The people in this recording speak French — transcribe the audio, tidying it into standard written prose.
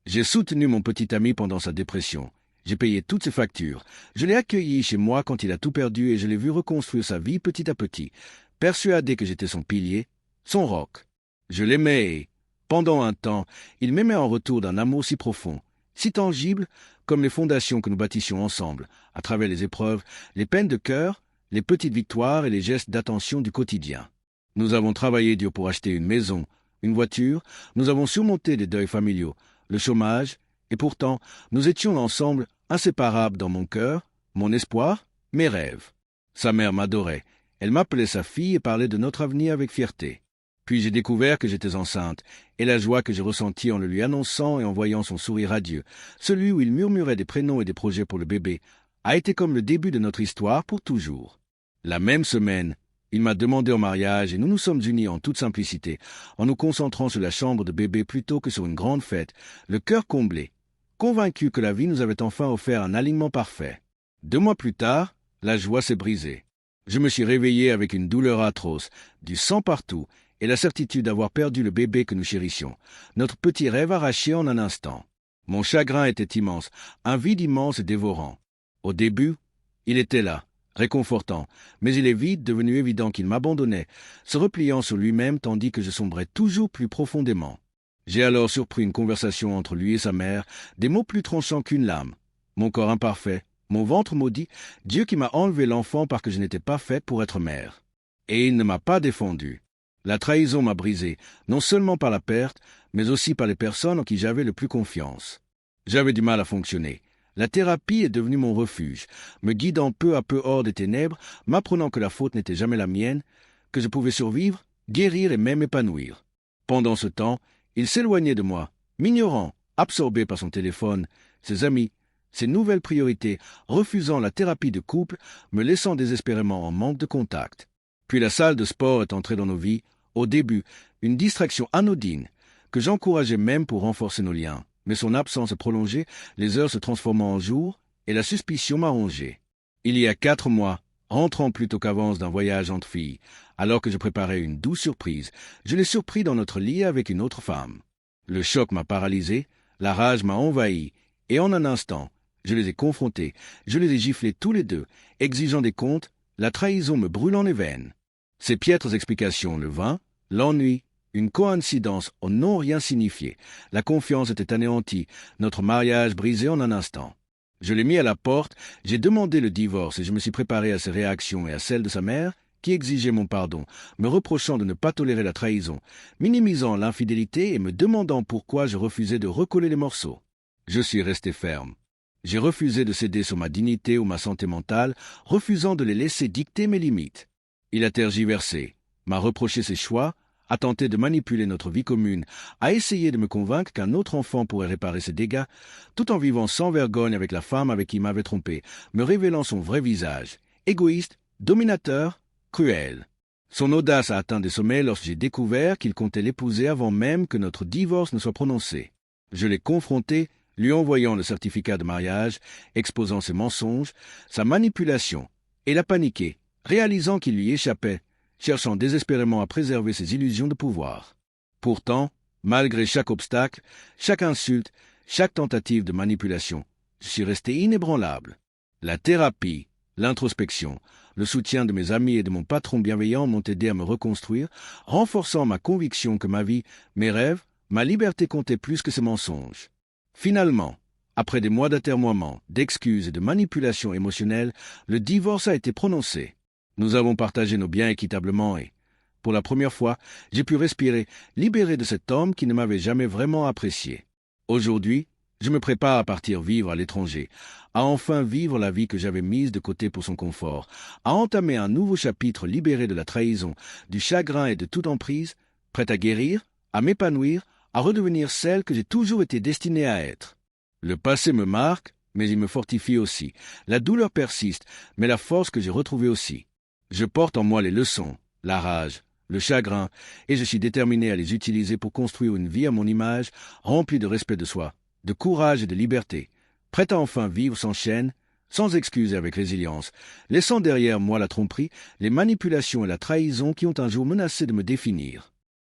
J'ai soutenu mon petit ami pendant sa dépression. J'ai payé toutes ses factures. Je l'ai accueilli chez moi quand il a tout perdu et je l'ai vu reconstruire sa vie petit à petit, persuadé que j'étais son pilier, son roc. Je l'aimais et, pendant un temps, il m'aimait en retour d'un amour si profond, si tangible, comme les fondations que nous bâtissions ensemble, à travers les épreuves, les peines de cœur, les petites victoires et les gestes d'attention du quotidien. Nous avons travaillé dur pour acheter une maison, une voiture, nous avons surmonté des deuils familiaux, le chômage, et pourtant, nous étions ensemble, inséparables dans mon cœur, mon espoir, mes rêves. Sa mère m'adorait. Elle m'appelait sa fille et parlait de notre avenir avec fierté. Puis j'ai découvert que j'étais enceinte, et la joie que j'ai ressentie en le lui annonçant et en voyant son sourire radieux, celui où il murmurait des prénoms et des projets pour le bébé, a été comme le début de notre histoire pour toujours. La même semaine, il m'a demandé en mariage et nous nous sommes unis en toute simplicité, en nous concentrant sur la chambre de bébé plutôt que sur une grande fête, le cœur comblé, convaincu que la vie nous avait enfin offert un alignement parfait. 2 mois plus tard, la joie s'est brisée. Je me suis réveillé avec une douleur atroce, du sang partout, et la certitude d'avoir perdu le bébé que nous chérissions, notre petit rêve arraché en un instant. Mon chagrin était immense, un vide immense et dévorant. Au début, il était là, réconfortant, mais il est vite devenu évident qu'il m'abandonnait, se repliant sur lui-même tandis que je sombrais toujours plus profondément. J'ai alors surpris une conversation entre lui et sa mère, des mots plus tranchants qu'une lame. Mon corps imparfait, mon ventre maudit, Dieu qui m'a enlevé l'enfant parce que je n'étais pas faite pour être mère. Et il ne m'a pas défendu. La trahison m'a brisé, non seulement par la perte, mais aussi par les personnes en qui j'avais le plus confiance. J'avais du mal à fonctionner. La thérapie est devenue mon refuge, me guidant peu à peu hors des ténèbres, m'apprenant que la faute n'était jamais la mienne, que je pouvais survivre, guérir et même épanouir. Pendant ce temps, il s'éloignait de moi, m'ignorant, absorbé par son téléphone, ses amis, ses nouvelles priorités, refusant la thérapie de couple, me laissant désespérément en manque de contact. Puis la salle de sport est entrée dans nos vies, au début, une distraction anodine, que j'encourageais même pour renforcer nos liens. Mais son absence prolongée, les heures se transformant en jours, et la suspicion m'a rongé. Il y a 4 mois, rentrant plus tôt qu'avance d'un voyage entre filles, alors que je préparais une douce surprise, je l'ai surpris dans notre lit avec une autre femme. Le choc m'a paralysé, la rage m'a envahi, et en un instant, je les ai confrontés, je les ai giflés tous les deux, exigeant des comptes, la trahison me brûlant les veines. Ces piètres explications, le vin, l'ennui, une coïncidence n'ont rien signifié. La confiance était anéantie, notre mariage brisé en un instant. Je l'ai mis à la porte, j'ai demandé le divorce et je me suis préparé à ses réactions et à celles de sa mère, qui exigeait mon pardon, me reprochant de ne pas tolérer la trahison, minimisant l'infidélité et me demandant pourquoi je refusais de recoller les morceaux. Je suis resté ferme. J'ai refusé de céder sur ma dignité ou ma santé mentale, refusant de les laisser dicter mes limites. Il a tergiversé, m'a reproché ses choix, a tenté de manipuler notre vie commune, a essayé de me convaincre qu'un autre enfant pourrait réparer ses dégâts, tout en vivant sans vergogne avec la femme avec qui il m'avait trompé, me révélant son vrai visage, égoïste, dominateur, cruel. Son audace a atteint des sommets lorsque j'ai découvert qu'il comptait l'épouser avant même que notre divorce ne soit prononcé. Je l'ai confronté, lui envoyant le certificat de mariage, exposant ses mensonges, sa manipulation, et l'a paniqué, réalisant qu'il lui échappait, cherchant désespérément à préserver ses illusions de pouvoir. Pourtant, malgré chaque obstacle, chaque insulte, chaque tentative de manipulation, je suis resté inébranlable. La thérapie, l'introspection, le soutien de mes amis et de mon patron bienveillant m'ont aidé à me reconstruire, renforçant ma conviction que ma vie, mes rêves, ma liberté comptaient plus que ces mensonges. Finalement, après des mois d'atermoiements, d'excuses et de manipulations émotionnelles, le divorce a été prononcé. Nous avons partagé nos biens équitablement et, pour la première fois, j'ai pu respirer, libéré de cet homme qui ne m'avait jamais vraiment apprécié. Aujourd'hui, je me prépare à partir vivre à l'étranger, à enfin vivre la vie que j'avais mise de côté pour son confort, à entamer un nouveau chapitre libéré de la trahison, du chagrin et de toute emprise, prêt à guérir, à m'épanouir, à redevenir celle que j'ai toujours été destinée à être. Le passé me marque, mais il me fortifie aussi. La douleur persiste, mais la force que j'ai retrouvée aussi. Je porte en moi les leçons, la rage, le chagrin, et je suis déterminé à les utiliser pour construire une vie à mon image, remplie de respect de soi, de courage et de liberté, prête à enfin vivre sans chaîne, sans excuses et avec résilience, laissant derrière moi la tromperie, les manipulations et la trahison qui ont un jour menacé de me définir.